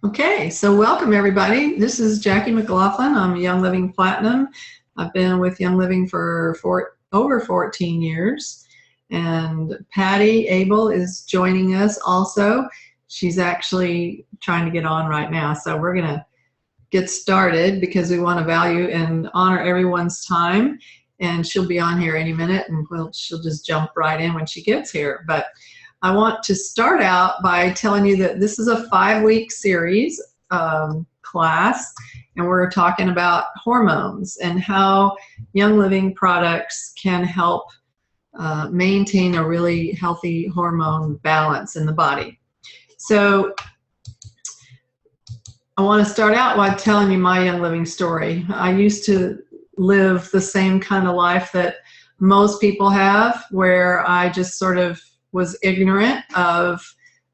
Okay, so welcome everybody. This is Jackie McLaughlin. I'm Young Living Platinum. I've been with Young Living for over 14 years. And Patty Abel is joining us also. She's actually trying to get on right now. So we're going to get started because we want to value and honor everyone's time. And she'll be on here any minute, and she'll just jump right in when she gets here. But I want to start out by telling you that this is a 5-week series class, and we're talking about hormones and how Young Living products can help maintain a really healthy hormone balance in the body. So I want to start out by telling you my Young Living story. I used to live the same kind of life that most people have, where I just sort of was ignorant of,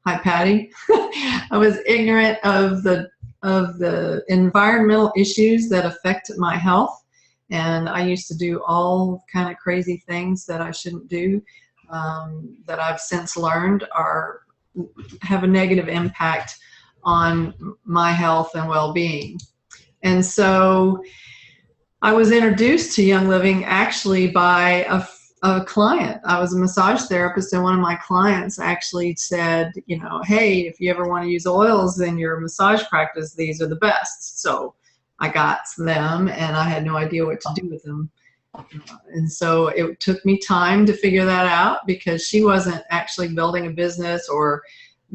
hi Patty, I was ignorant of the environmental issues that affect my health, and I used to do all kind of crazy things that I shouldn't do, that I've since learned have a negative impact on my health and well-being. And so I was introduced to Young Living actually by a client. I was a massage therapist, and one of my clients actually said, you know, hey, if you ever want to use oils in your massage practice, these are the best. So I got them, and I had no idea what to do with them. And so it took me time to figure that out, because she wasn't actually building a business or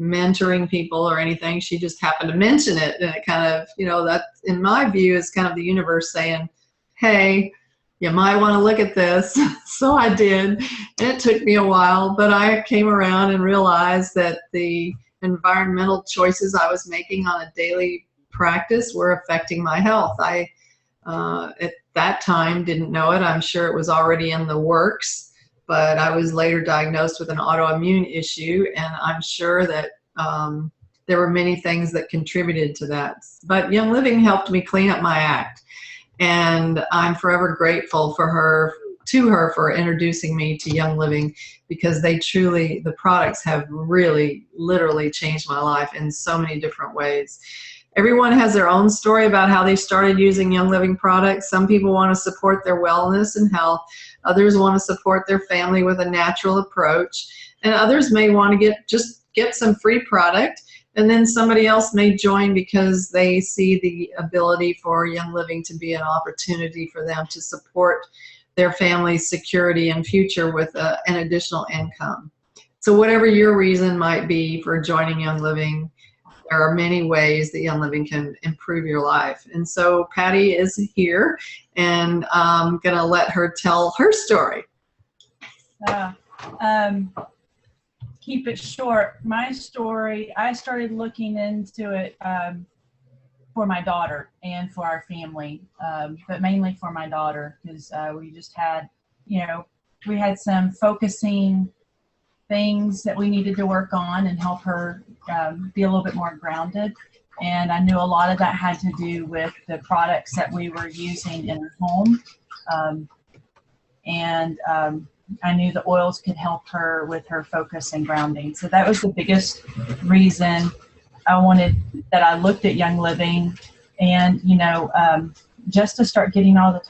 mentoring people or anything. She just happened to mention it, and it kind of, you know, that in my view is kind of the universe saying, hey, you might want to look at this. So I did, and it took me a while, but I came around and realized that the environmental choices I was making on a daily practice were affecting my health. I, at that time, didn't know it. I'm sure it was already in the works, but I was later diagnosed with an autoimmune issue, and I'm sure that there were many things that contributed to that. But Young Living helped me clean up my act. And I'm forever grateful to her for introducing me to Young Living, because the products have really literally changed my life in so many different ways. Everyone has their own story about how they started using Young Living products. Some people want to support their wellness and health. Others want to support their family with a natural approach. And others may want to get some free product. And then somebody else may join because they see the ability for Young Living to be an opportunity for them to support their family's security and future with an additional income. So whatever your reason might be for joining Young Living, there are many ways that Young Living can improve your life. And so Patty is here, and I'm going to let her tell her story. Keep it short. My story, I started looking into it for my daughter and for our family, but mainly for my daughter, because we just had, we had some focusing things that we needed to work on and help her be a little bit more grounded. And I knew a lot of that had to do with the products that we were using in her home. I knew the oils could help her with her focus and grounding. So that was the biggest reason that I looked at Young Living, and, just to start getting all the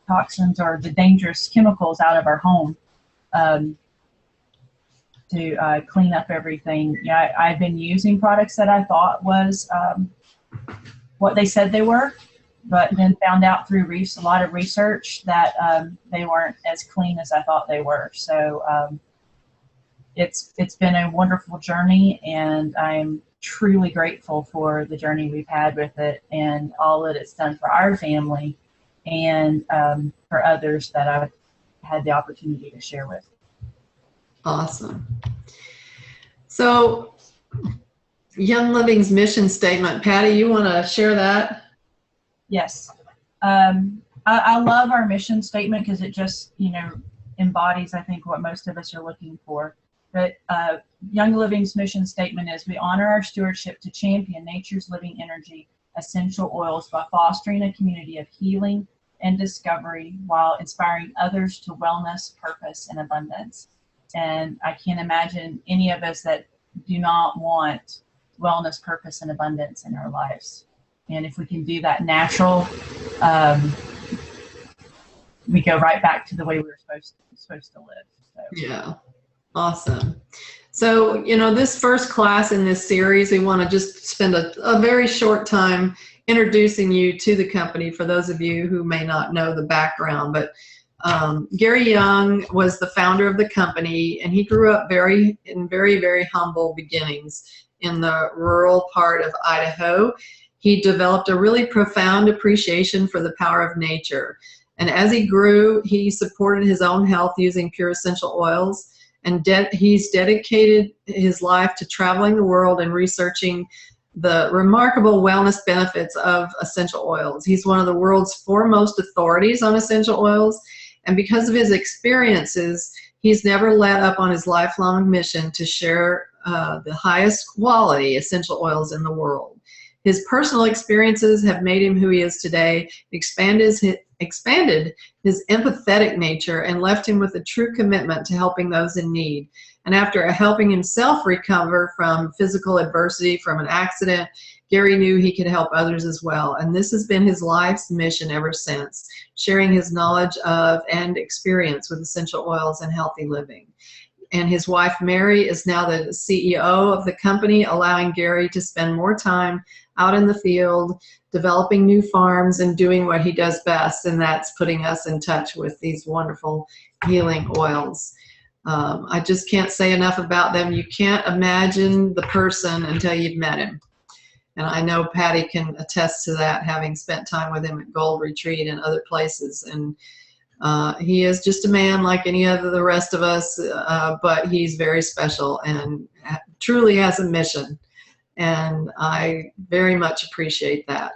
toxins or the dangerous chemicals out of our home, to clean up everything. Yeah, I've been using products that I thought was what they said they were, but then found out through a lot of research that they weren't as clean as I thought they were. So it's been a wonderful journey, and I'm truly grateful for the journey we've had with it and all that it's done for our family and for others that I've had the opportunity to share with. Awesome. So Young Living's mission statement, Patty, you want to share that? Yes. I love our mission statement because it just, embodies, I think, what most of us are looking for. But Young Living's mission statement is: we honor our stewardship to champion nature's living energy, essential oils, by fostering a community of healing and discovery while inspiring others to wellness, purpose, and abundance. And I can't imagine any of us that do not want wellness, purpose, and abundance in our lives. And if we can do that natural, we go right back to the way we were supposed to live. So. Yeah, awesome. So, this first class in this series, we want to just spend a very short time introducing you to the company for those of you who may not know the background. But Gary Young was the founder of the company, and he grew up in very, very humble beginnings in the rural part of Idaho. He developed a really profound appreciation for the power of nature. And as he grew, he supported his own health using pure essential oils. And he's dedicated his life to traveling the world and researching the remarkable wellness benefits of essential oils. He's one of the world's foremost authorities on essential oils. And because of his experiences, he's never let up on his lifelong mission to share the highest quality essential oils in the world. His personal experiences have made him who he is today, expanded his empathetic nature, and left him with a true commitment to helping those in need. And after helping himself recover from physical adversity from an accident, Gary knew he could help others as well. And this has been his life's mission ever since, sharing his knowledge of and experience with essential oils and healthy living. And his wife, Mary, is now the CEO of the company, allowing Gary to spend more time out in the field, developing new farms and doing what he does best, and that's putting us in touch with these wonderful healing oils. I just can't say enough about them. You can't imagine the person until you've met him. And I know Patty can attest to that, having spent time with him at Gold Retreat and other places. And he is just a man like any of the rest of us, but he's very special and truly has a mission. And I very much appreciate that.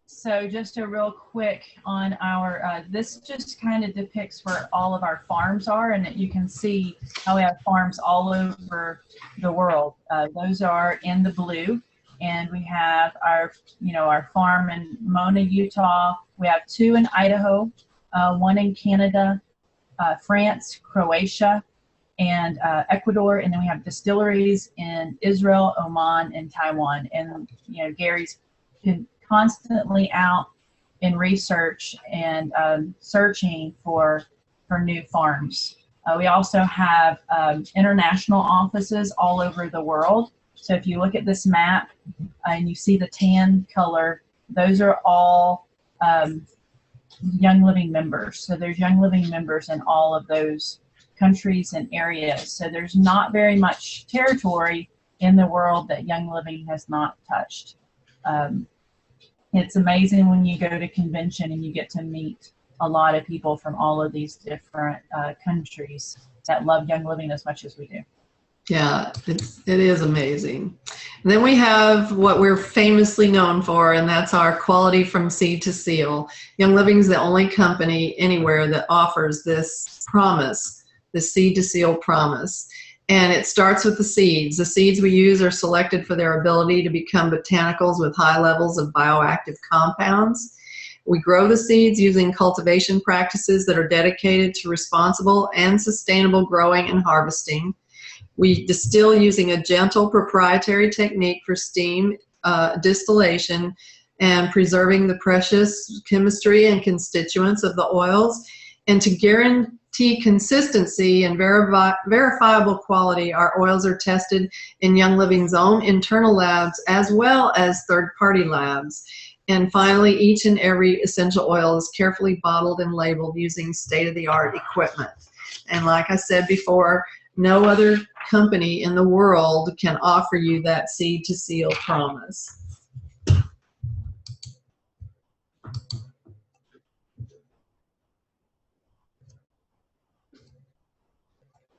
So just a real quick on our, this just kind of depicts where all of our farms are, and you can see how we have farms all over the world. Those are in the blue, and we have our, our farm in Mona, Utah. We have 2 in Idaho, 1 in Canada, France, Croatia, and Ecuador, and then we have distilleries in Israel, Oman, and Taiwan. And Gary's been constantly out in research and searching for new farms. We also have international offices all over the world. So if you look at this map and you see the tan color, those are all Young Living members. So there's Young Living members in all of those countries and areas. So there's not very much territory in the world that Young Living has not touched. It's amazing when you go to convention and you get to meet a lot of people from all of these different countries that love Young Living as much as we do. Yeah, it is amazing. And then we have what we're famously known for, and that's our quality from seed to seal. Young Living is the only company anywhere that offers this promise, the seed to seal promise. And it starts with the seeds. The seeds we use are selected for their ability to become botanicals with high levels of bioactive compounds. We grow the seeds using cultivation practices that are dedicated to responsible and sustainable growing and harvesting. We distill using a gentle proprietary technique for steam distillation and preserving the precious chemistry and constituents of the oils. And to guarantee consistency and verifiable quality, our oils are tested in Young Living's own internal labs as well as third-party labs. And finally, each and every essential oil is carefully bottled and labeled using state-of-the-art equipment. And like I said before, no other company in the world can offer you that seed to seal promise.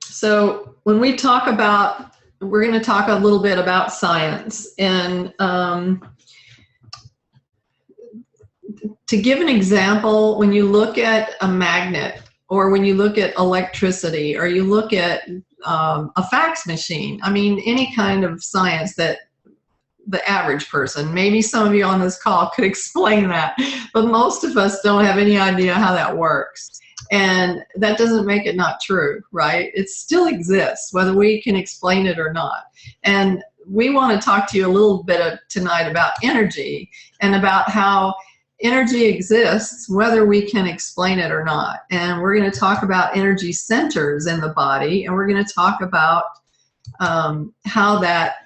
So when we talk about, we're going to talk a little bit about science. And to give an example, when you look at a magnet, or when you look at electricity, or you look at a fax machine, I mean, any kind of science that the average person. Maybe some of you on this call could explain that, but most of us don't have any idea how that works. And that doesn't make it not true, right? It still exists, whether we can explain it or not. And we want to talk to you a little bit tonight about energy and about how energy exists, whether we can explain it or not. And we're going to talk about energy centers in the body, and we're going to talk about how that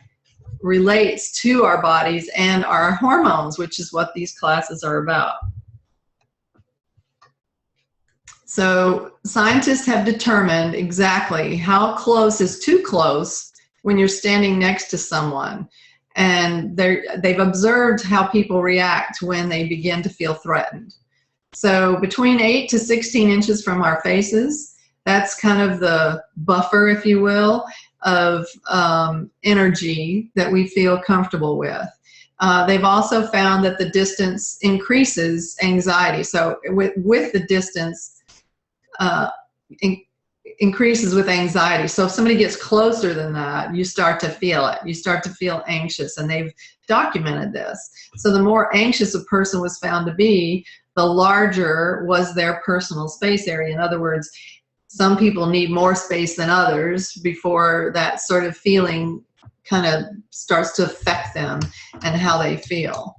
relates to our bodies and our hormones, which is what these classes are about. So scientists have determined exactly how close is too close when you're standing next to someone. And they've observed how people react when they begin to feel threatened. So between 8 to 16 inches from our faces, that's kind of the buffer, if you will, of energy that we feel comfortable with. They've also found that the distance increases anxiety. So with the distance, increases with anxiety. So if somebody gets closer than that, you start to feel it. You start to feel anxious, and they've documented this. So the more anxious a person was found to be, the larger was their personal space area. In other words, some people need more space than others before that sort of feeling kind of starts to affect them and how they feel.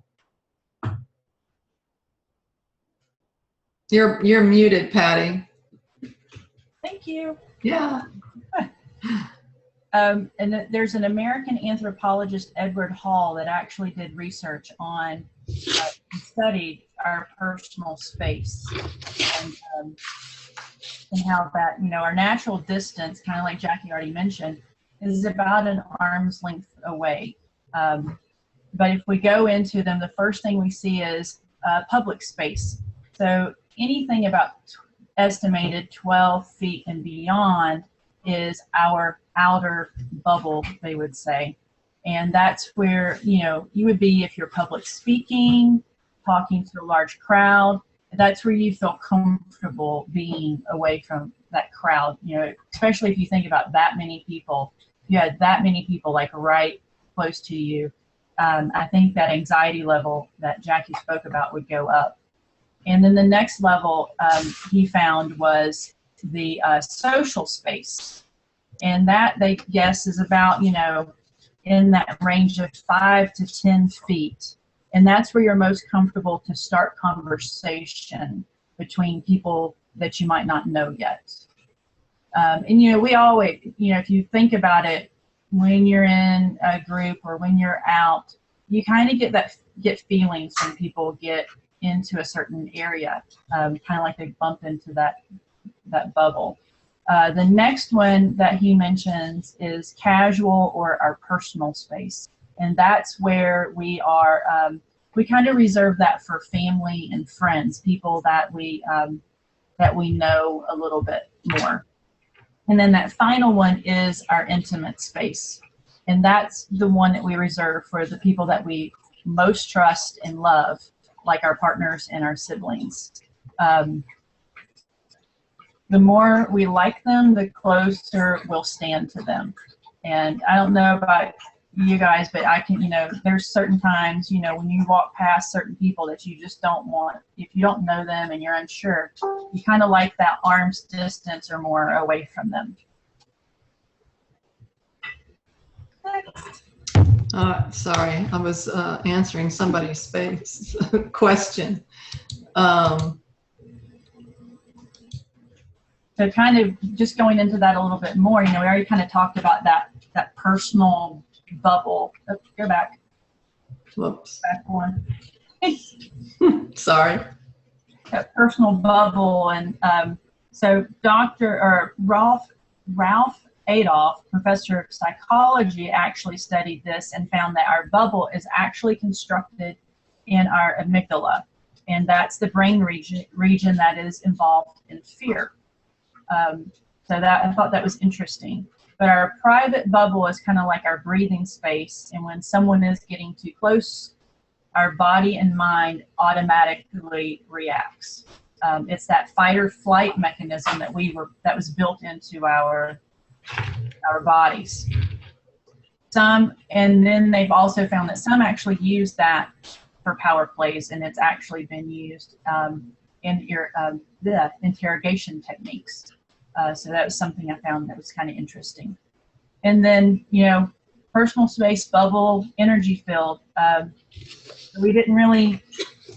You're muted, Patty. Thank you. Yeah. And there's an American anthropologist, Edward Hall, that actually did research on studied our personal space and how that, our natural distance, kind of like Jackie already mentioned, is about an arm's length away. But if we go into them, the first thing we see is public space. So anything about estimated 12 feet and beyond is our outer bubble, they would say. And that's where, you would be if you're public speaking, talking to a large crowd. That's where you feel comfortable being away from that crowd, especially if you think about that many people. If you had that many people like right close to you, I think that anxiety level that Jackie spoke about would go up. And then the next level he found was the social space. And that, they guess, is about, in that range of 5 to 10 feet. And that's where you're most comfortable to start conversation between people that you might not know yet. And, we always, if you think about it, when you're in a group or when you're out, you kind of get feelings when people get into a certain area, kind of like they bump into that bubble. The next one that he mentions is casual or our personal space. And that's where we are, we kind of reserve that for family and friends, people that we know a little bit more. And then that final one is our intimate space. And that's the one that we reserve for the people that we most trust and love, like our partners and our siblings. The more we like them, the closer we'll stand to them. And I don't know about you guys, but I can, there's certain times, when you walk past certain people that you just don't want, if you don't know them and you're unsure, you kind of like that arm's distance or more away from them. Sorry, I was answering somebody's question. So kind of just going into that a little bit more, we already kind of talked about that personal bubble. Oh, go back. Whoops. Back one. Sorry. That personal bubble. And so Ralph Adolph, professor of psychology, actually studied this and found that our bubble is actually constructed in our amygdala. And that's the brain region that is involved in fear. So that, I thought that was interesting. But our private bubble is kind of like our breathing space. And when someone is getting too close, our body and mind automatically reacts. It's that fight or flight mechanism that was built into our bodies. Some, and then they've also found that some actually use that for power plays, and it's actually been used in your the interrogation techniques. So that was something I found that was kind of interesting. And then, you know, personal space, bubble, energy field. We didn't really,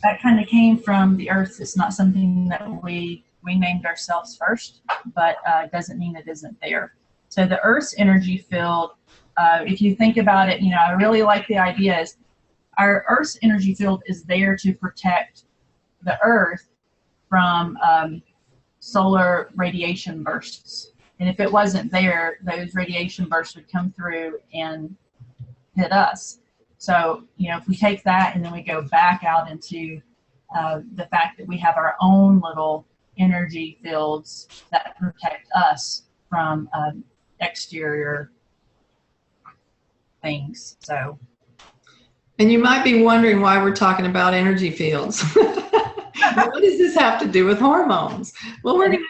that kind of came from the earth. It's not something that we named ourselves first, but doesn't mean it isn't there. So the earth's energy field, if you think about it, you know, I really like the idea is our earth's energy field is there to protect the earth from solar radiation bursts. And if it wasn't there, those radiation bursts would come through and hit us. So, you know, if we take that and then we go back out into the fact that we have our own little energy fields that protect us from exterior things. So, and you might be wondering why we're talking about energy fields. What does this have to do with hormones? Well, we're going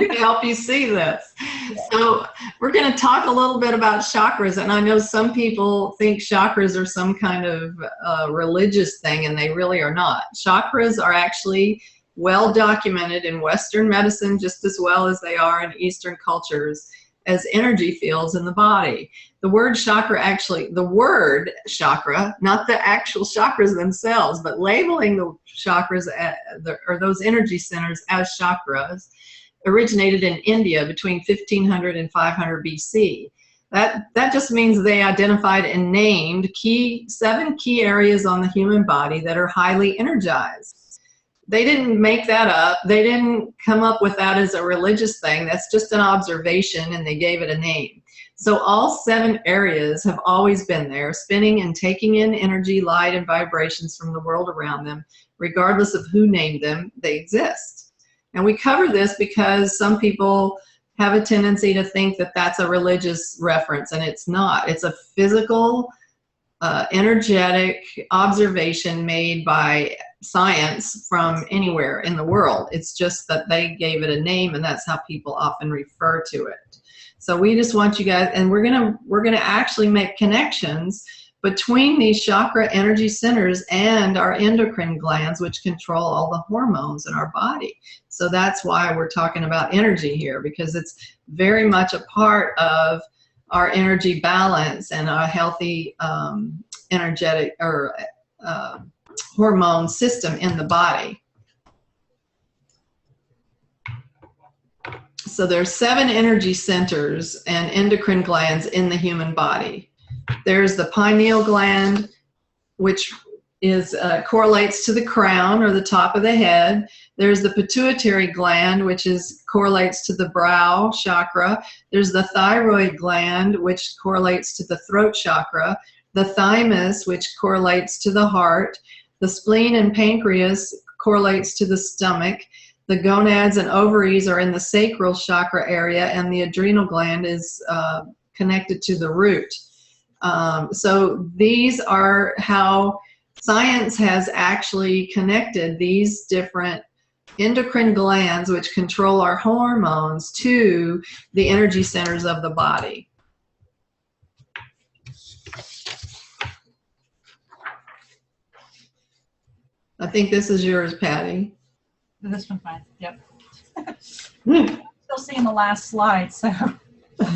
to help you see this. So we're going to talk a little bit about chakras. And I know some people think chakras are some kind of religious thing, and they really are not. Chakras are actually well documented in Western medicine just as well as they are in Eastern cultures as energy fields in the body. The word chakra actually, the word chakra, not the actual chakras themselves, but labeling the chakras or those energy centers as chakras originated in India between 1500 and 500 BC. That just means they identified and named 7 key areas on the human body that are highly energized. They didn't make that up. They didn't come up with that as a religious thing. That's just an observation, and they gave it a name. So all 7 areas have always been there, spinning and taking in energy, light, and vibrations from the world around them. Regardless of who named them, they exist. And we cover this because some people have a tendency to think that that's a religious reference, and it's not. It's a physical, energetic observation made by science from anywhere in the world. It's just that they gave it a name, and that's how people often refer to it. So we just want you guys, and we're gonna actually make connections between these chakra energy centers and our endocrine glands, which control all the hormones in our body. So that's why we're talking about energy here, because it's very much a part of our energy balance and a healthy energetic or hormone system in the body. So there's 7 energy centers and endocrine glands in the human body. There's the pineal gland, which is correlates to the crown or the top of the head. There's the pituitary gland, which correlates to the brow chakra. There's the thyroid gland, which correlates to the throat chakra. The thymus, which correlates to the heart. The spleen and pancreas correlates to the stomach. The gonads and ovaries are in the sacral chakra area, and the adrenal gland is connected to the root. So these are how science has actually connected these different endocrine glands, which control our hormones, to the energy centers of the body. I think this is yours, Patty. This one's mine. Yep. Still seeing the last slide, so.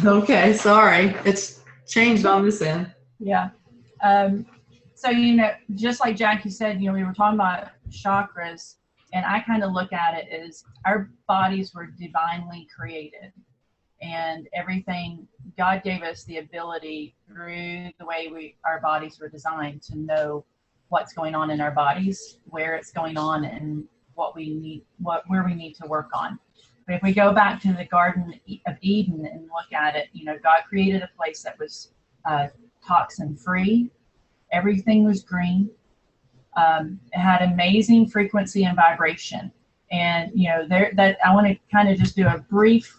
Okay, sorry. It's changed on this end. Yeah. So, you know, just like Jackie said, you know, we were talking about chakras, and I kind of look at it as our bodies were divinely created, and everything, God gave us the ability through the way our bodies were designed to know what's going on in our bodies, where it's going on, and what we need, where we need to work on. But if we go back to the Garden of Eden and look at it, you know, God created a place that was toxin free. Everything was green. It had amazing frequency and vibration. And, you know, I want to kind of just do a brief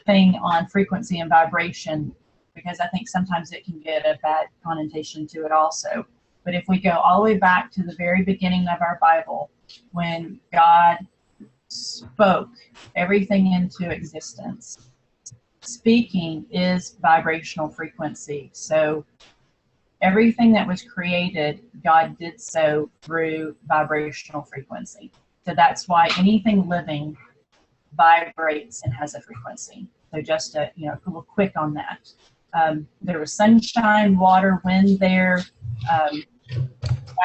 thing on frequency and vibration, because I think sometimes it can get a bad connotation to it also. But if we go all the way back to the very beginning of our Bible, when God spoke everything into existence, speaking is vibrational frequency. So everything that was created, God did so through vibrational frequency. So that's why anything living vibrates and has a frequency. So just a little quick on that. There was sunshine, water, wind there.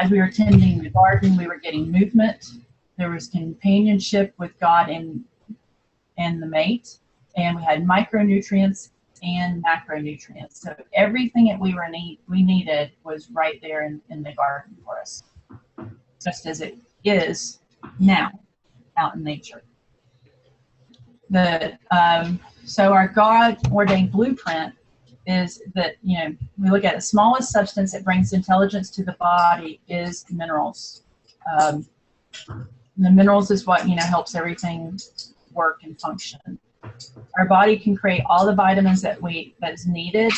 As we were tending the garden, we were getting movement. There was companionship with God and the mate, and we had micronutrients and macronutrients. So everything that we needed was right there in the garden for us, just as it is now out in nature. So our God-ordained blueprint is that, we look at the smallest substance that brings intelligence to the body is minerals. The minerals is what, helps everything work and function. Our body can create all the vitamins that's needed,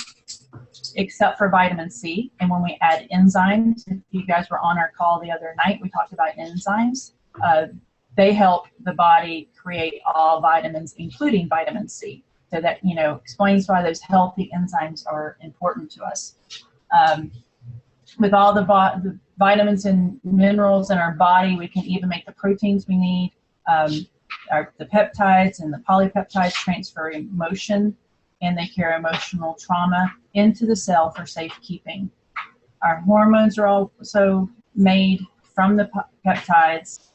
except for vitamin C. And when we add enzymes, if you guys were on our call the other night, we talked about enzymes. They help the body create all vitamins, including vitamin C. So that, explains why those healthy enzymes are important to us. With all the vitamins and minerals in our body, we can even make the proteins we need. The peptides and the polypeptides transfer emotion, and they carry emotional trauma into the cell for safekeeping. Our hormones are also made from the peptides,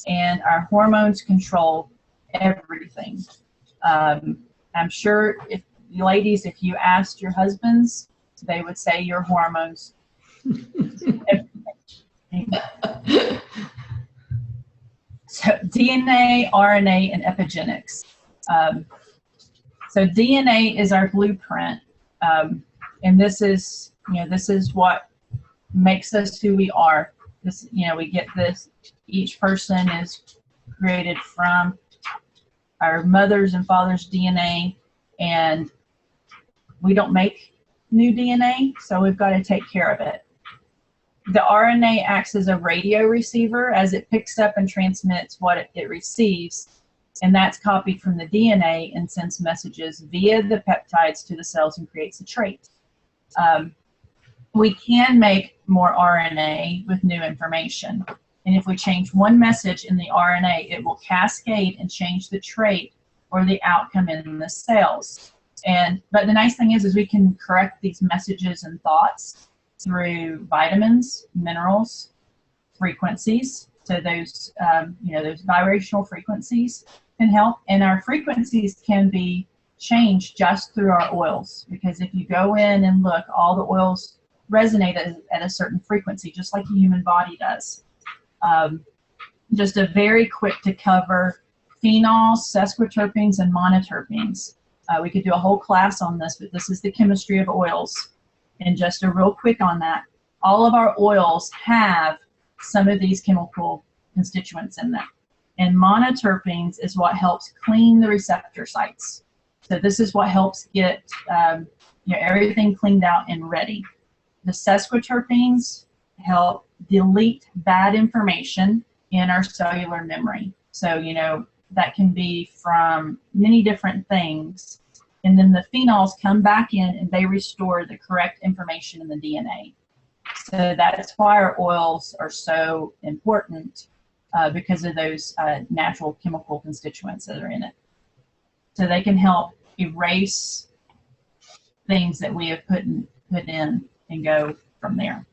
and our hormones control everything. I'm sure if you asked your husbands, they would say your hormones. So DNA, RNA, and epigenetics. So DNA is our blueprint, and this is what makes us who we are. We get this. Each person is created from our mother's and father's DNA, and we don't make new DNA, so we've got to take care of it. The RNA acts as a radio receiver as it picks up and transmits what it receives, and that's copied from the DNA and sends messages via the peptides to the cells and creates a trait. We can make more RNA with new information. And if we change one message in the RNA, it will cascade and change the trait or the outcome in the cells. But the nice thing is we can correct these messages and thoughts through vitamins, minerals, frequencies. So those vibrational frequencies can help. And our frequencies can be changed just through our oils. Because if you go in and look, all the oils resonate at a certain frequency, just like the human body does. Just a very quick to cover phenols, sesquiterpenes, and monoterpenes. We could do a whole class on this, but this is the chemistry of oils. And just a real quick on that, all of our oils have some of these chemical constituents in them. And monoterpenes is what helps clean the receptor sites. So this is what helps get everything cleaned out and ready. The sesquiterpenes help delete bad information in our cellular memory. So, that can be from many different things. And then the phenols come back in and they restore the correct information in the DNA. So that's why our oils are so important, because of those natural chemical constituents that are in it. So they can help erase things that we have put in and go from there.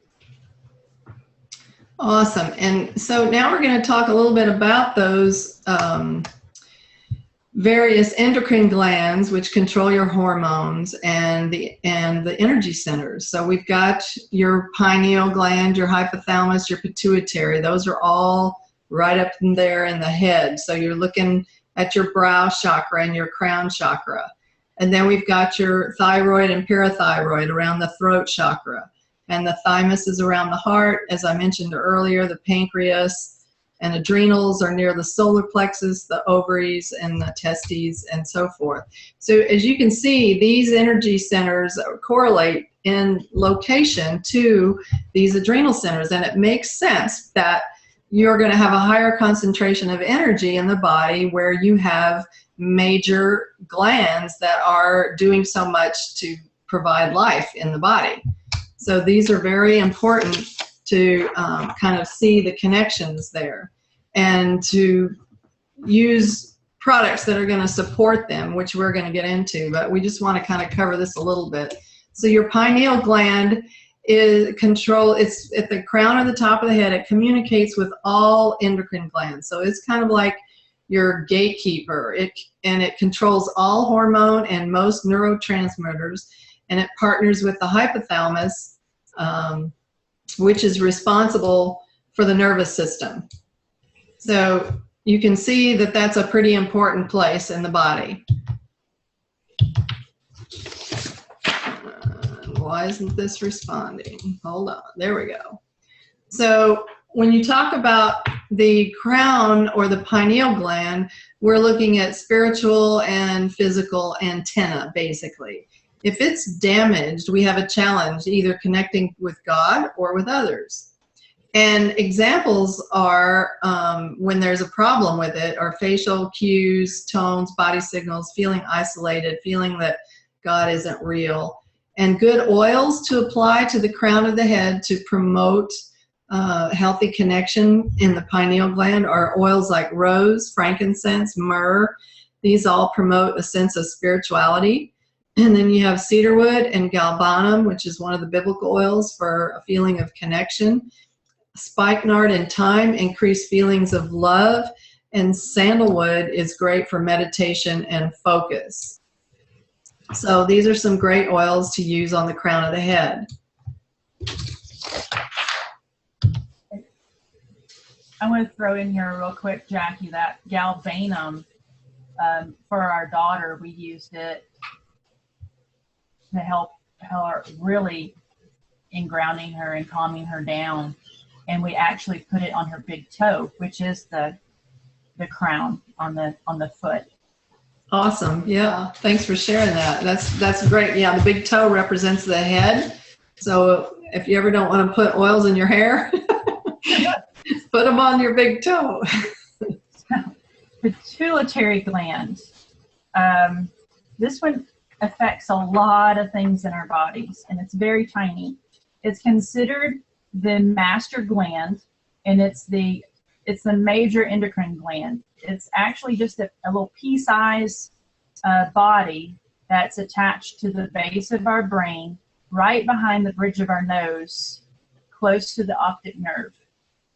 Awesome. And so now we're going to talk a little bit about those various endocrine glands which control your hormones and the energy centers. So we've got your pineal gland, your hypothalamus, your pituitary. Those are all right up in there in the head. So you're looking at your brow chakra and your crown chakra. And then we've got your thyroid and parathyroid around the throat chakra. And the thymus is around the heart. As I mentioned earlier, the pancreas and adrenals are near the solar plexus, the ovaries and the testes, and so forth. So as you can see, these energy centers correlate in location to these adrenal centers, and it makes sense that you're going to have a higher concentration of energy in the body where you have major glands that are doing so much to provide life in the body. So these are very important to kind of see the connections there, and to use products that are going to support them, which we're going to get into, but we just want to kind of cover this a little bit. So your pineal gland is it's at the crown or the top of the head. It communicates with all endocrine glands. So it's kind of like your gatekeeper. It controls all hormone and most neurotransmitters, and it partners with the hypothalamus, which is responsible for the nervous system. So you can see that that's a pretty important place in the body. Why isn't this responding? Hold on, there we go. So when you talk about the crown or the pineal gland, we're looking at spiritual and physical antenna, basically. If it's damaged, we have a challenge either connecting with God or with others. And examples are when there's a problem with it, are facial cues, tones, body signals, feeling isolated, feeling that God isn't real. And good oils to apply to the crown of the head to promote healthy connection in the pineal gland are oils like rose, frankincense, myrrh. These all promote a sense of spirituality. And then you have cedarwood and galbanum, which is one of the biblical oils for a feeling of connection. Spikenard and thyme increase feelings of love. And sandalwood is great for meditation and focus. So these are some great oils to use on the crown of the head. I want to throw in here real quick, Jackie, that galbanum, for our daughter, we used it to help her really in grounding her and calming her down. And we actually put it on her big toe, which is the crown on the foot. Awesome. Yeah. Thanks for sharing that. That's great. Yeah. The big toe represents the head. So if you ever don't want to put oils in your hair, put them on your big toe. Pituitary gland. This one affects a lot of things in our bodies, and it's very tiny. It's considered the master gland, and it's the major endocrine gland. It's actually just a little pea-sized body that's attached to the base of our brain, right behind the bridge of our nose, close to the optic nerve.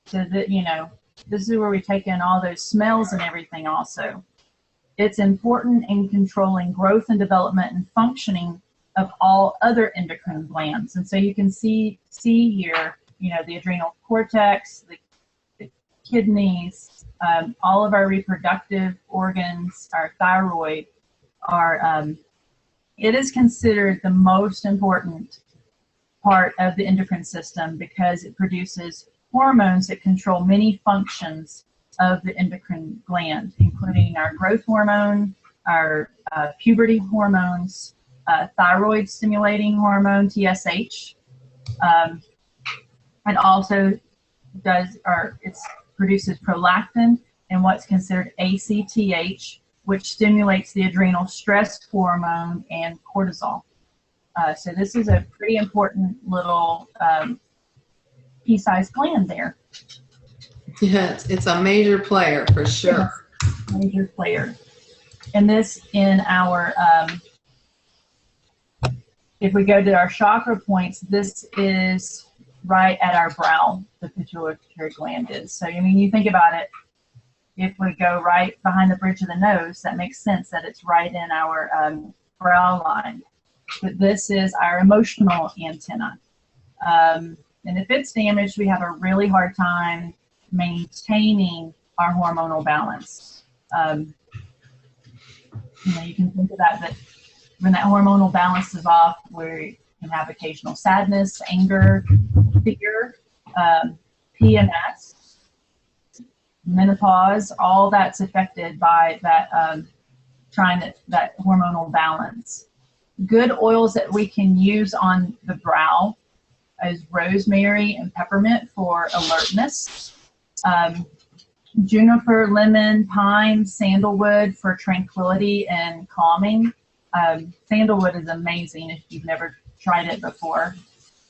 So that, this is where we take in all those smells and everything also. It's important in controlling growth and development and functioning of all other endocrine glands. And so you can see here, the adrenal cortex, the kidneys, all of our reproductive organs, our thyroid, it is considered the most important part of the endocrine system because it produces hormones that control many functions of the endocrine gland, including our growth hormone, our puberty hormones, thyroid stimulating hormone, TSH, and also it produces prolactin and what's considered ACTH, which stimulates the adrenal stress hormone and cortisol. So this is a pretty important little pea-sized gland there. Yes, it's a major player for sure. Yes, major player. And this in our, if we go to our chakra points, this is right at our brow, the pituitary gland is. So, you think about it, if we go right behind the bridge of the nose, that makes sense that it's right in our brow line. But this is our emotional antenna. And if it's damaged, we have a really hard time maintaining our hormonal balance. You can think of that when that hormonal balance is off, we can have occasional sadness, anger, fear, PMS, menopause, all that's affected by that that hormonal balance. Good oils that we can use on the brow is rosemary and peppermint for alertness. Juniper, lemon, pine, sandalwood for tranquility and calming. Sandalwood is amazing if you've never tried it before.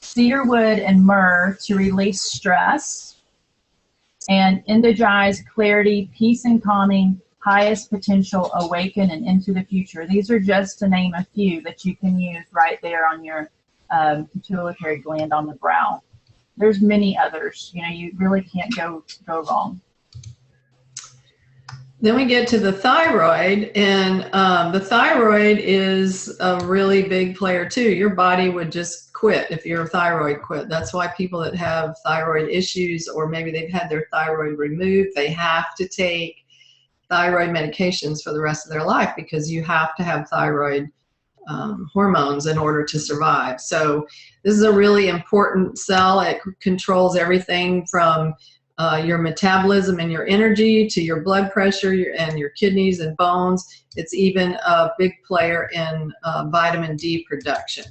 Cedarwood and myrrh to release stress. And energize, clarity, peace and calming, highest potential, awaken, and into the future. These are just to name a few that you can use right there on your pituitary gland on the brow. There's many others. You know, you really can't go wrong. Then we get to the thyroid, and the thyroid is a really big player too. Your body would just quit if your thyroid quit. That's why people that have thyroid issues, or maybe they've had their thyroid removed, they have to take thyroid medications for the rest of their life, because you have to have thyroid hormones in order to survive. So this is a really important cell. It controls everything from your metabolism and your energy to your blood pressure and your kidneys and bones. It's even a big player in vitamin D production.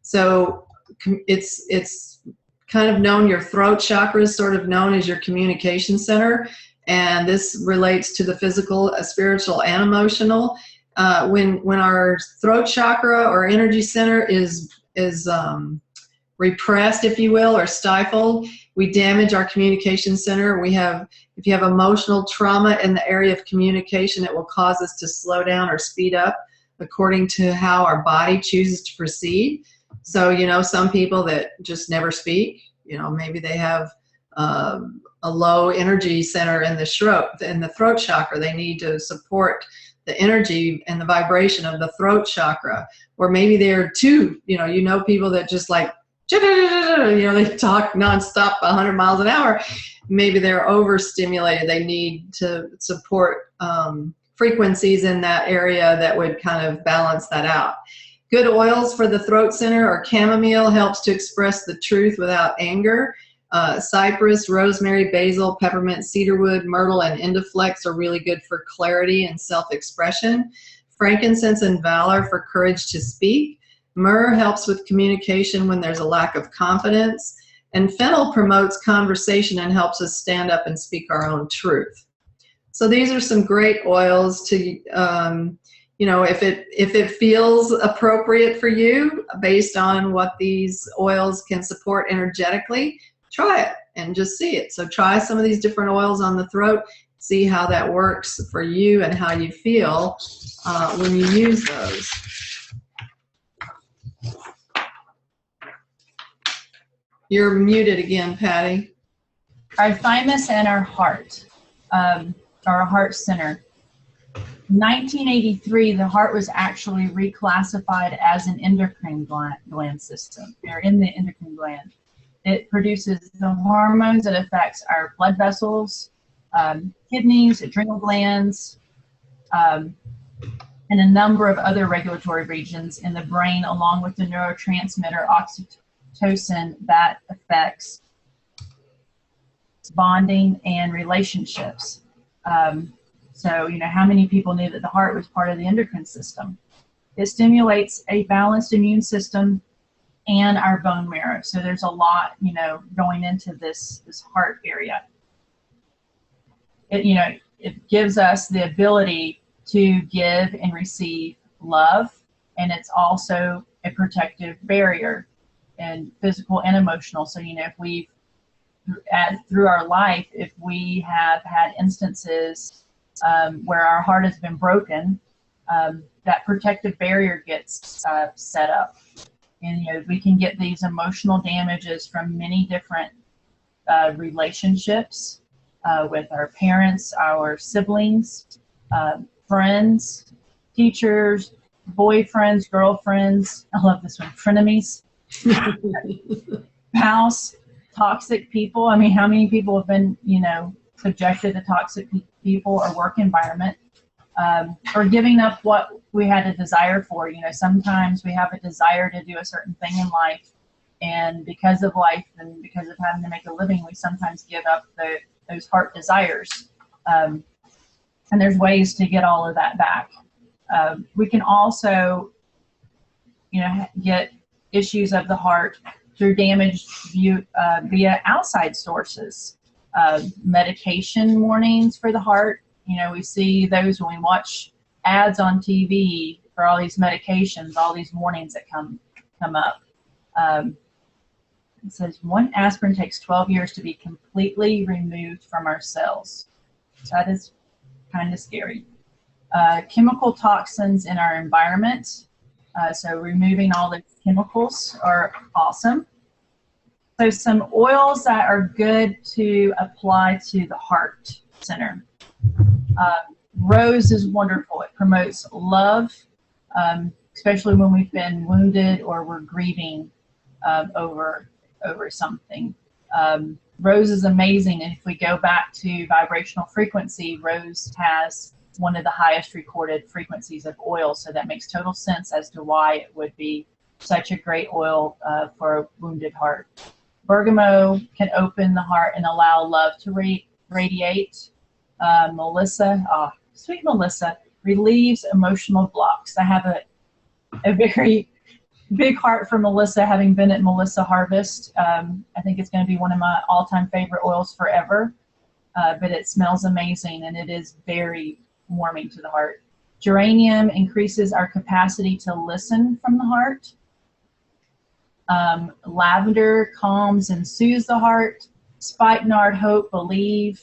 So it's kind of known, your throat chakra is sort of known as your communication center, and this relates to the physical, spiritual, and emotional. When our throat chakra or energy center is repressed, if you will, or stifled, we damage our communication center. If you have emotional trauma in the area of communication, it will cause us to slow down or speed up according to how our body chooses to proceed. So, you know, some people that just never speak, you know, maybe they have a low energy center in the throat chakra. They need to support the energy and the vibration of the throat chakra. Or maybe they're too, you know people that just like, they talk nonstop 100 miles an hour. Maybe they're overstimulated. They need to support frequencies in that area that would kind of balance that out. Good oils for the throat center are chamomile, helps to express the truth without anger. Cypress, rosemary, basil, peppermint, cedarwood, myrtle, and endoflex are really good for clarity and self-expression. Frankincense and valor for courage to speak. Myrrh helps with communication when there's a lack of confidence. And fennel promotes conversation and helps us stand up and speak our own truth. So these are some great oils to, if it feels appropriate for you based on what these oils can support energetically, try it and just see it. So try some of these different oils on the throat, see how that works for you and how you feel when you use those. You're muted again, Patty. Our thymus and our heart, our heart center. In 1983, the heart was actually reclassified as an endocrine gland system. They're in the endocrine gland. It produces the hormones that affects our blood vessels, kidneys, adrenal glands, and a number of other regulatory regions in the brain, along with the neurotransmitter oxytocin that affects bonding and relationships. So, how many people knew that the heart was part of the endocrine system? It stimulates a balanced immune system and our bone marrow. So there's a lot, going into this heart area. It gives us the ability to give and receive love, and it's also a protective barrier, and physical and emotional. So, if we've, through our life, if we have had instances where our heart has been broken, that protective barrier gets set up. And, we can get these emotional damages from many different relationships with our parents, our siblings, friends, teachers, boyfriends, girlfriends. I love this one. Frenemies. Spouse, toxic people. I mean, how many people have been, subjected to toxic people or work environment, or giving up what we had a desire for? Sometimes we have a desire to do a certain thing in life, and because of life and because of having to make a living, we sometimes give up those heart desires. And there's ways to get all of that back. We can also, get issues of the heart through damage via outside sources. medication warnings for the heart. You know, we see those when we watch ads on TV for all these medications, all these warnings that come up. It says 1 aspirin takes 12 years to be completely removed from our cells. So that is kind of scary. Chemical toxins in our environment. So removing all the chemicals are awesome. So some oils that are good to apply to the heart center. Rose is wonderful. It promotes love, especially when we've been wounded or we're grieving over something. Rose is amazing, and if we go back to vibrational frequency, rose has one of the highest recorded frequencies of oil, so that makes total sense as to why it would be such a great oil for a wounded heart. Bergamot can open the heart and allow love to radiate. Melissa, sweet Melissa, relieves emotional blocks. I have a very big heart for Melissa, having been at Melissa Harvest. I think it's going to be one of my all-time favorite oils forever, but it smells amazing, and it is very warming to the heart. Geranium increases our capacity to listen from the heart. Lavender calms and soothes the heart. Spikenard, hope, believe.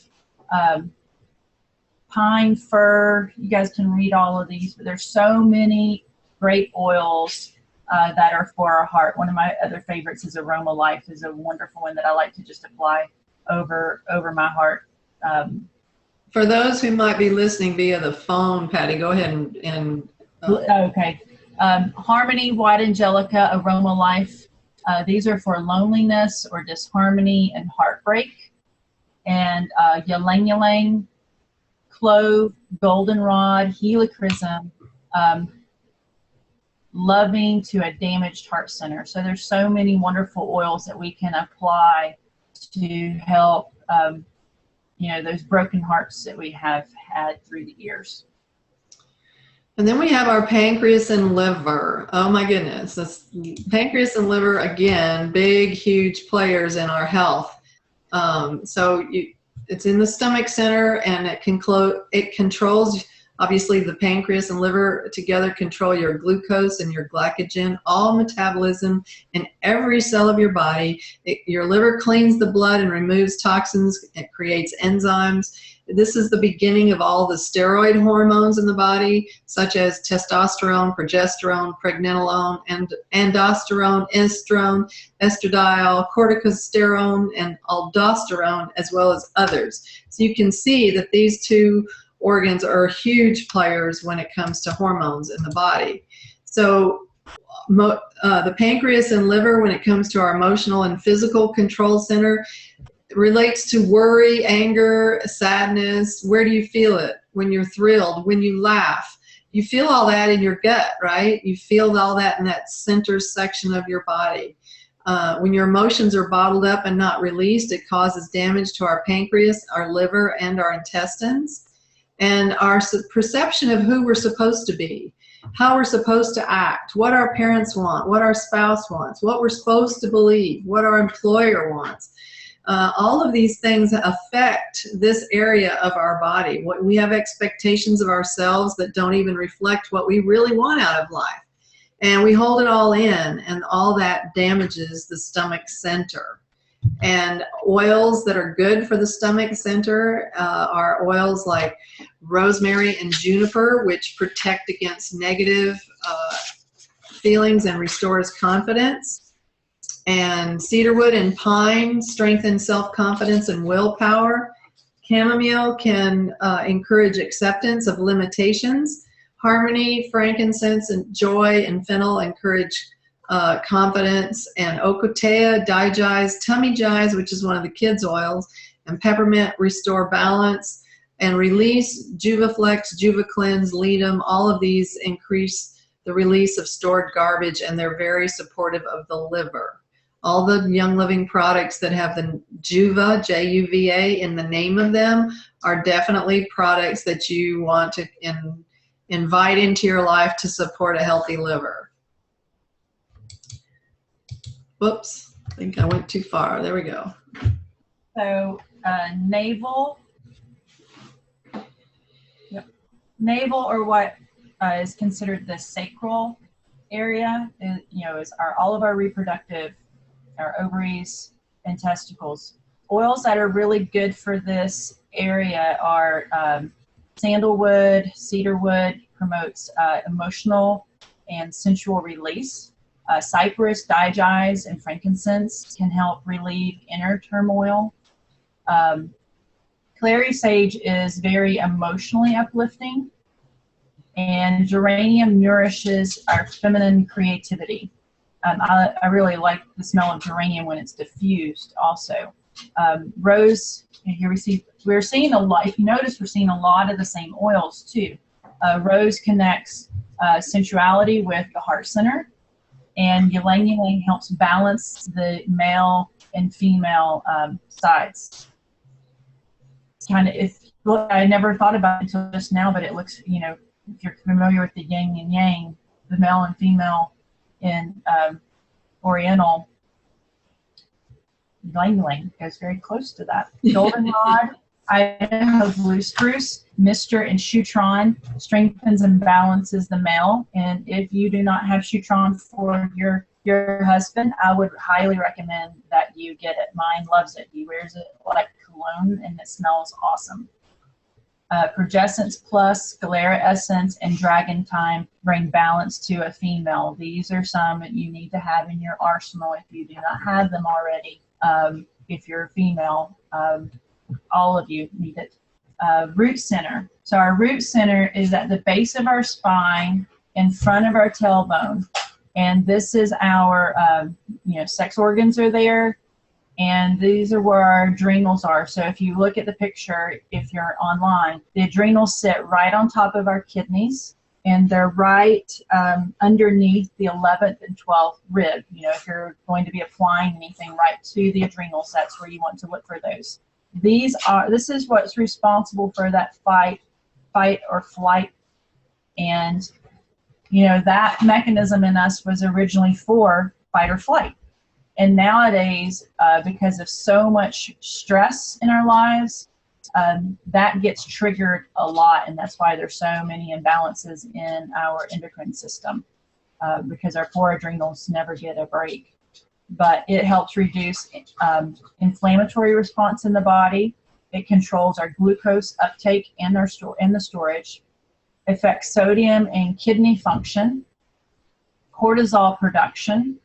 Pine, fir, you guys can read all of these, but there's so many great oils that are for our heart. One of my other favorites is Aroma Life, is a wonderful one that I like to just apply over my heart. For those who might be listening via the phone, Patty, go ahead and okay. Harmony, White Angelica, Aroma Life. These are for loneliness or disharmony and heartbreak. And ylang ylang, clove, goldenrod, helichrysum, loving to a damaged heart center. So there's so many wonderful oils that we can apply to help those broken hearts that we have had through the years. And then we have our pancreas and liver. Oh my goodness. Pancreas and liver, again, big, huge players in our health. It's in the stomach center, and it controls, obviously the pancreas and liver together control your glucose and your glycogen, all metabolism in every cell of your body. Your liver cleans the blood and removes toxins. It creates enzymes. This is the beginning of all the steroid hormones in the body, such as testosterone, progesterone, pregnenolone, and androsterone, estrone, estradiol, corticosterone, and aldosterone, as well as others. So you can see that these two organs are huge players when it comes to hormones in the body. So the pancreas and liver, when it comes to our emotional and physical control center, relates to worry, anger, sadness. Where do you feel it? When you're thrilled, when you laugh, you feel all that in your gut, right? You feel all that in that center section of your body. When your emotions are bottled up and not released, it causes damage to our pancreas, our liver, and our intestines. And our perception of who we're supposed to be, how we're supposed to act, what our parents want, what our spouse wants, what we're supposed to believe, what our employer wants. All of these things affect this area of our body. We have expectations of ourselves that don't even reflect what we really want out of life. And we hold it all in, and all that damages the stomach center. And oils that are good for the stomach center are oils like rosemary and juniper, which protect against negative feelings and restores confidence. And cedarwood and pine strengthen self-confidence and willpower. Chamomile can encourage acceptance of limitations. Harmony, frankincense, and joy and fennel encourage confidence. And ocotea, digize, tummy jize, which is one of the kids' oils, and peppermint restore balance and release. Juvaflex, Juvacleanse, Ledum, all of these increase the release of stored garbage, and they're very supportive of the liver. All the Young Living products that have the Juva, J-U-V-A, in the name of them are definitely products that you want to invite into your life to support a healthy liver. Whoops, I think I went too far. There we go. So navel. Yep. Navel, or what is considered the sacral area, is all of our reproductive, our ovaries and testicles. Oils that are really good for this area are sandalwood, cedarwood, promotes emotional and sensual release. Cypress, digize, and frankincense can help relieve inner turmoil. Clary sage is very emotionally uplifting, and geranium nourishes our feminine creativity. I really like the smell of geranium when it's diffused also. Rose, and here we're seeing a lot, if you notice, we're seeing a lot of the same oils too. Rose connects sensuality with the heart center, and ylang ylang helps balance the male and female sides. I never thought about it until just now, but it looks, if you're familiar with the yin and yang, the male and female in Oriental, ylang ylang goes very close to that. Goldenrod, Idaho blue spruce, Mister, and Shutron strengthens and balances the male. And if you do not have Shutron for your husband, I would highly recommend that you get it. Mine loves it. He wears it like cologne, and it smells awesome. Progescence Plus, Sclera Essence, and Dragon Time bring balance to a female. These are some that you need to have in your arsenal if you do not have them already. If you're a female, all of you need it. Root center. So our root center is at the base of our spine, in front of our tailbone. And this is our, sex organs are there. And these are where our adrenals are. So if you look at the picture, if you're online, the adrenals sit right on top of our kidneys, and they're right underneath the 11th and 12th rib. If you're going to be applying anything right to the adrenals, that's where you want to look for those. This is what's responsible for that fight or flight. And, that mechanism in us was originally for fight or flight. And nowadays, because of so much stress in our lives, that gets triggered a lot, and that's why there's so many imbalances in our endocrine system, because our poor adrenals never get a break. But it helps reduce inflammatory response in the body. It controls our glucose uptake and the storage, affects sodium and kidney function, cortisol production,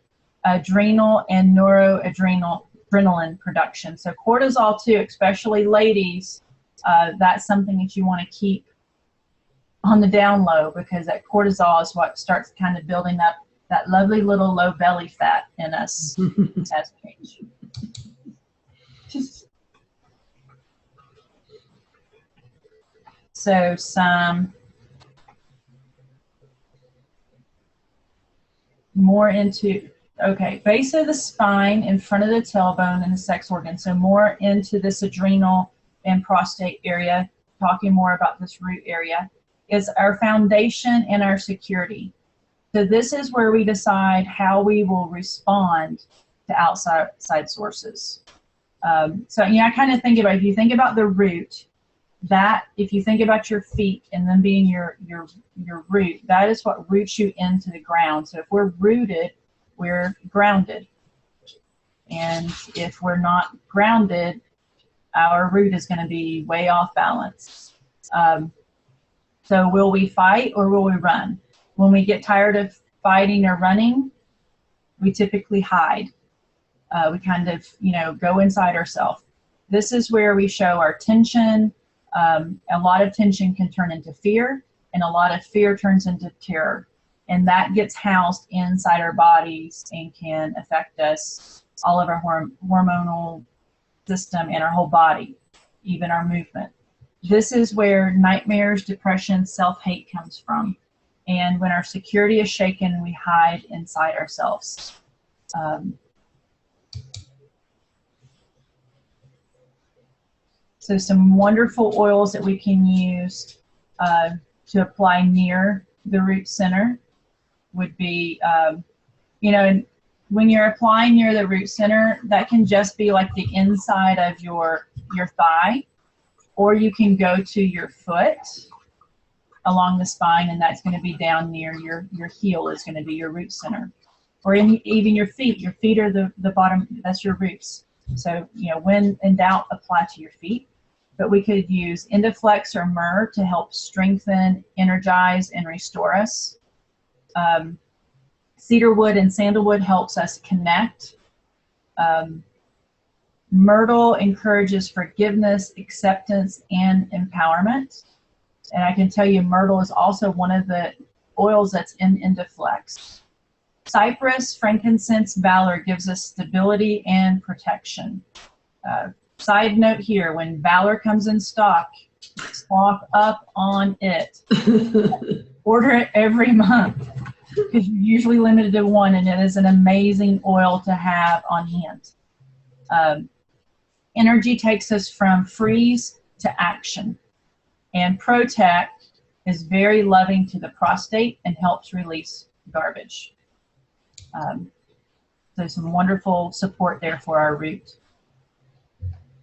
adrenal and noradrenaline production. So cortisol too, especially ladies, that's something that you want to keep on the down low, because that cortisol is what starts kind of building up that lovely little low belly fat in us as we age. So some more into, okay, base of the spine, in front of the tailbone and the sex organ. So more into this adrenal and prostate area, talking more about this root area, is our foundation and our security. So this is where we decide how we will respond to outside sources. So I kind of think about, if you think about the root, that if you think about your feet and them being your root, that is what roots you into the ground. So if we're rooted, we're grounded. And if we're not grounded, our root is going to be way off balance. So will we fight or will we run? When we get tired of fighting or running, we typically hide. We kind of, go inside ourselves. This is where we show our tension. A lot of tension can turn into fear, and a lot of fear turns into terror. And that gets housed inside our bodies and can affect us, all of our hormonal system and our whole body, even our movement. This is where nightmares, depression, self-hate comes from. And when our security is shaken, we hide inside ourselves. So some wonderful oils that we can use to apply near the root center would be, when you're applying near the root center, that can just be like the inside of your your thigh, or you can go to your foot along the spine, and that's going to be down near your heel is going to be your root center. Or even your feet. Your feet are the bottom, that's your roots. So, when in doubt, apply to your feet. But we could use Endoflex or myrrh to help strengthen, energize, and restore us. Cedarwood and sandalwood helps us connect. Myrtle encourages forgiveness, acceptance, and empowerment. And I can tell you myrtle is also one of the oils that's in Endoflex. Cypress, frankincense, valor gives us stability and protection. Side note here, when valor comes in stock up on it. Order it every month because you're usually limited to one, and it is an amazing oil to have on hand. Energy takes us from freeze to action. And Protect is very loving to the prostate and helps release garbage. So some wonderful support there for our root.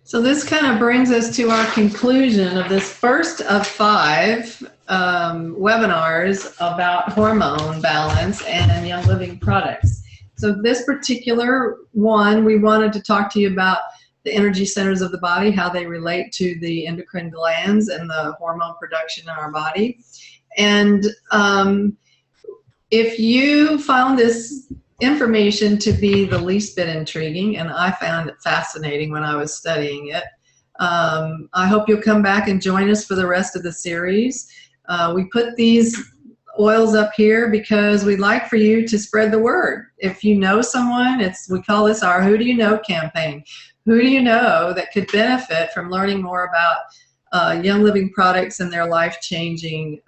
So this kind of brings us to our conclusion of this first of 5 webinars about hormone balance and Young Living products. So this particular one, we wanted to talk to you about the energy centers of the body, how they relate to the endocrine glands and the hormone production in our body. And if you found this information to be the least bit intriguing, and I found it fascinating when I was studying it, I hope you'll come back and join us for the rest of the series. We put these oils up here because we'd like for you to spread the word. If you know someone, we call this our Who Do You Know campaign. Who do you know that could benefit from learning more about Young Living products and their life-changing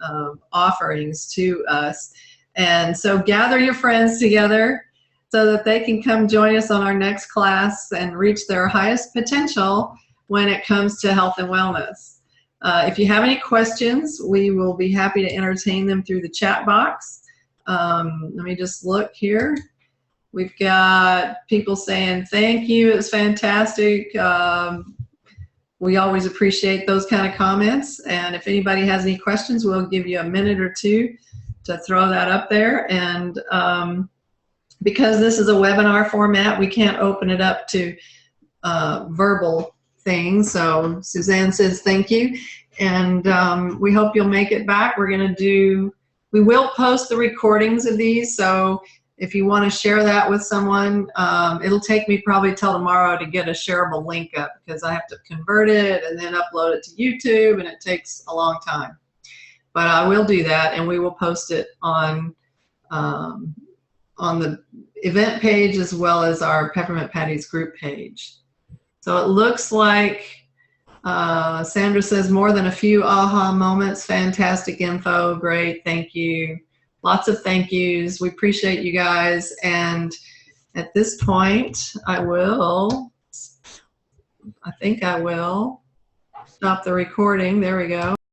offerings to us? And so gather your friends together so that they can come join us on our next class and reach their highest potential when it comes to health and wellness. If you have any questions, we will be happy to entertain them through the chat box. Let me just look here. We've got people saying thank you, it was fantastic. We always appreciate those kind of comments. And if anybody has any questions, we'll give you a minute or two to throw that up there. And because this is a webinar format, we can't open it up to verbal things. So Suzanne says thank you. And we hope you'll make it back. We will post the recordings of these. So if you want to share that with someone, it'll take me probably till tomorrow to get a shareable link up because I have to convert it and then upload it to YouTube, and it takes a long time. But I will do that, and we will post it on the event page as well as our Peppermint Patties group page. So it looks like Sandra says more than a few aha moments. Fantastic info. Great. Thank you. Lots of thank yous. We appreciate you guys. And at this point, I think I will stop the recording. There we go.